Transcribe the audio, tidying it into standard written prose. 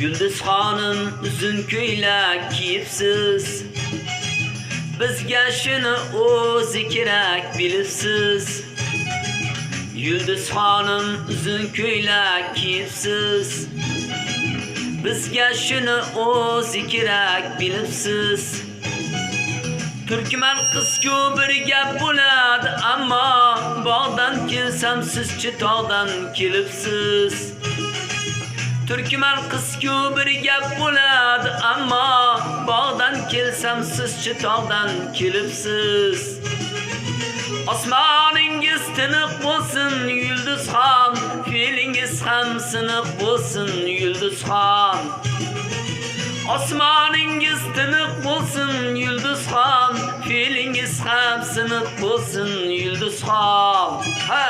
Yulduz xonim uzun ko'ylak kiyibsiz. Bizga shuni o'zi kerak bilibsiz. Yulduz xonim uzun ko'ylak kiyibsiz. Bizga shuni o'zi kerak bilibsiz. Turkman qiz-ku bir gap bo'ladi, ammo bog'dan kelsam sizchi tog'dan kelibsiz. Turkman qiz-ku bir gap bo'ladi, ammo bog'dan kelsam sizchi tog'dan kelibsiz. Osmoningiz tiniq bo'lsin Yulduzxon, fe'lingiz ham siniq bo'lsin Yulduzxon. Osmoningiz tiniq bo'lsin Yulduzxon, fe'lingiz ham siniq bo'lsin Yulduzxon. Ha!